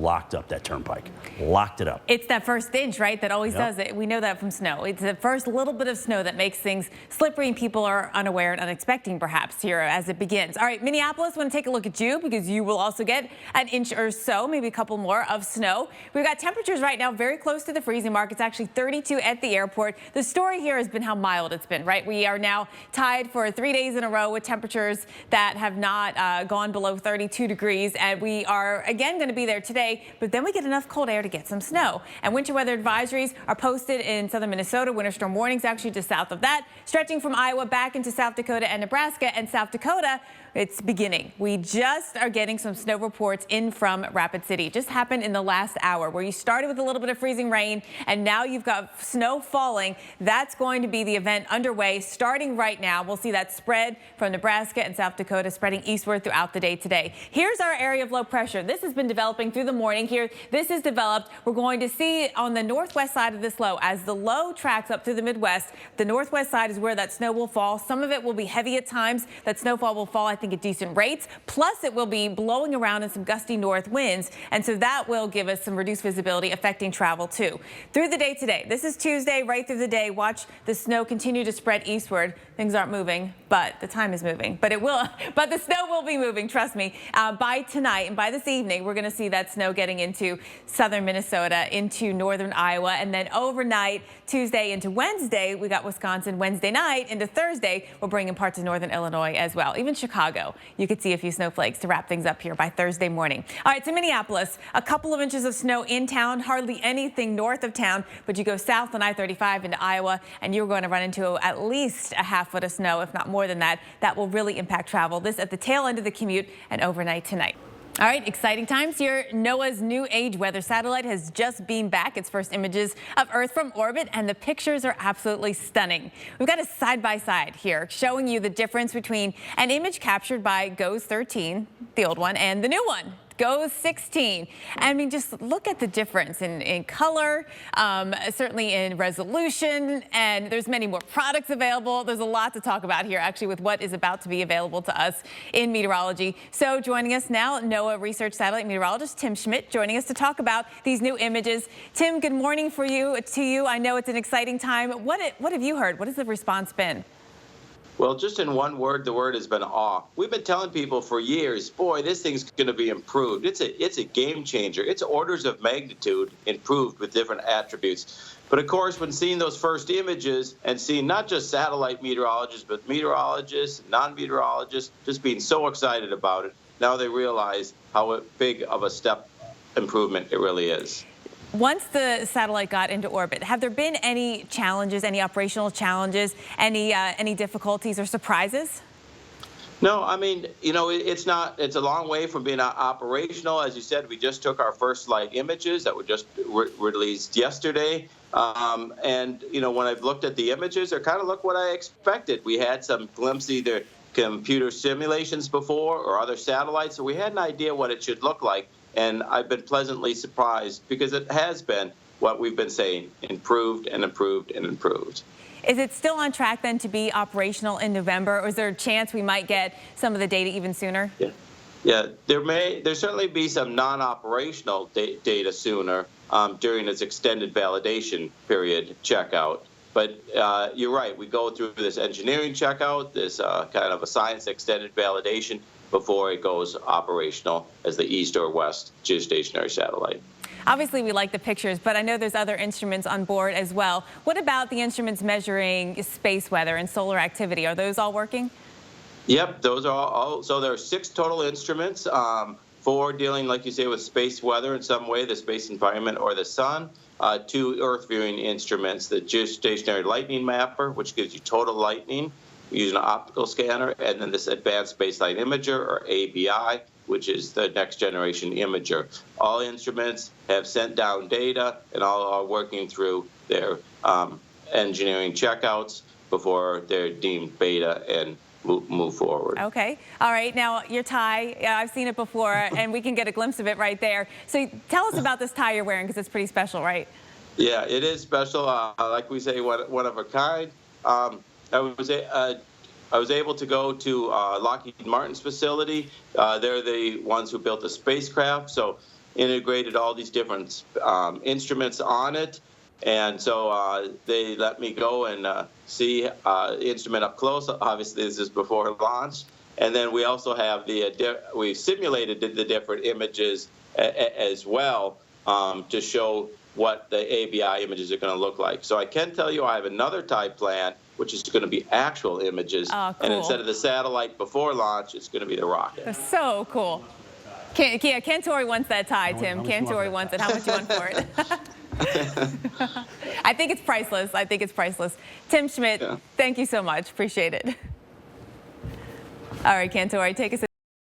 locked up that turnpike, locked it up. It's that first inch, right, that always does it. We know that from snow. It's the first little bit of snow that makes things slippery and people are unaware and unexpecting perhaps here as it begins. All right, Minneapolis, want to take a look at you because you will also get an inch or so, maybe a couple more of snow. We've got temperatures right now very close to the freezing mark. It's actually 32 at the airport. The story here has been how mild it's been, right? We are now tied for 3 days in a row with temperatures that have not gone below 32 degrees, and we are again going to be there today. But then we get enough cold air to get some snow. And winter weather advisories are posted in southern Minnesota. Winter storm warnings actually just south of that, stretching from Iowa back into South Dakota and Nebraska. And South Dakota, it's beginning. We just are getting some snow reports in from Rapid City. It just happened in the last hour where you started with a little bit of freezing rain and now you've got snow falling. That's going to be the event underway starting right now. We'll see that spread from Nebraska and South Dakota spreading eastward throughout the day today. Here's our area of low pressure. This has been developing through the morning here. This is developed. We're going to see on the northwest side of this low as the low tracks up through the Midwest. The northwest side is where that snow will fall. Some of it will be heavy at times. That snowfall will fall, I think, at decent rates. Plus, it will be blowing around in some gusty north winds. And so that will give us some reduced visibility affecting travel, too. Through the day today, this is Tuesday, right through the day. Watch the snow continue to spread eastward. Things aren't moving, but the time is moving. But it will. But the snow will be moving, trust me. By tonight and by this evening, we're going to see that snow getting into southern Minnesota, into northern Iowa, and then overnight, Tuesday into Wednesday, we got Wisconsin. Wednesday night into Thursday, we'll bring in parts of northern Illinois as well. Even Chicago, you could see a few snowflakes to wrap things up here by Thursday morning. All right, to Minneapolis, a couple of inches of snow in town, hardly anything north of town, but you go south on I-35 into Iowa, and you're going to run into at least a half foot of snow, if not more than that. That will really impact travel. This at the tail end of the commute and overnight tonight. All right, exciting times here. NOAA's New Age weather satellite has just beamed back its first images of Earth from orbit, and the pictures are absolutely stunning. We've got a side-by-side here showing you the difference between an image captured by GOES 13, the old one, and the new one, GOES 16. I mean, just look at the difference in color, certainly in resolution, and there's many more products available. There's a lot to talk about here, actually, with what is about to be available to us in meteorology. So joining us now, NOAA research satellite meteorologist Tim Schmidt, joining us to talk about these new images. Tim, good morning to you. I know it's an exciting time. What have you heard? What has the response been? Well, just in one word, the word has been awe. We've been telling people for years, boy, this thing's going to be improved. It's a game changer. It's orders of magnitude improved with different attributes. But of course, when seeing those first images and seeing not just satellite meteorologists, but meteorologists, non-meteorologists, just being so excited about it, now they realize how big of a step improvement it really is. Once the satellite got into orbit, have there been any challenges, any operational challenges, any difficulties or surprises? No, I mean, you know, it's a long way from being operational. As you said, we just took our first flight images that were just released yesterday. And, you know, when I've looked at the images, they kind of look what I expected. We had some glimpses, either computer simulations before or other satellites, so we had an idea what it should look like. And I've been pleasantly surprised because it has been what we've been saying, improved and improved and improved. Is it still on track then to be operational in November, or is there a chance we might get some of the data even sooner? Yeah, there certainly be some non-operational data sooner during its extended validation period checkout. But you're right, we go through this engineering checkout, this kind of a science extended validation before it goes operational as the east or west geostationary satellite. Obviously, we like the pictures, but I know there's other instruments on board as well. What about the instruments measuring space weather and solar activity? Are those all working? Yep, those are all. So there are 6 total instruments, 4 dealing, like you say, with space weather in some way, the space environment or the sun. 2 Earth viewing instruments, the geostationary lightning mapper, which gives you total lightning using an optical scanner, and then this advanced baseline imager, or ABI, which is the next generation imager. All instruments have sent down data and all are working through their engineering checkouts before they're deemed beta and move forward. Okay. All right. Now, your tie, I've seen it before, and we can get a glimpse of it right there. So tell us about this tie you're wearing, because it's pretty special, right? Yeah, it is special. Like we say, one of a kind. I was able to go to Lockheed Martin's facility. They're the ones who built the spacecraft. So integrated all these different instruments on it. And so they let me go and see the instrument up close. Obviously, this is before launch. And then we also have we simulated the different images as well to show what the ABI images are going to look like. So I can tell you I have another type plan, which is going to be actual images. Oh, cool. And instead of the satellite before launch, it's going to be the rocket. That's so cool. Ken Torrey wants that tie, Tim. Ken Torrey wants it. How much you want for it? I think it's priceless. I think it's priceless. Tim Schmidt, Thank you so much. Appreciate it. All right, Ken Torrey, take us.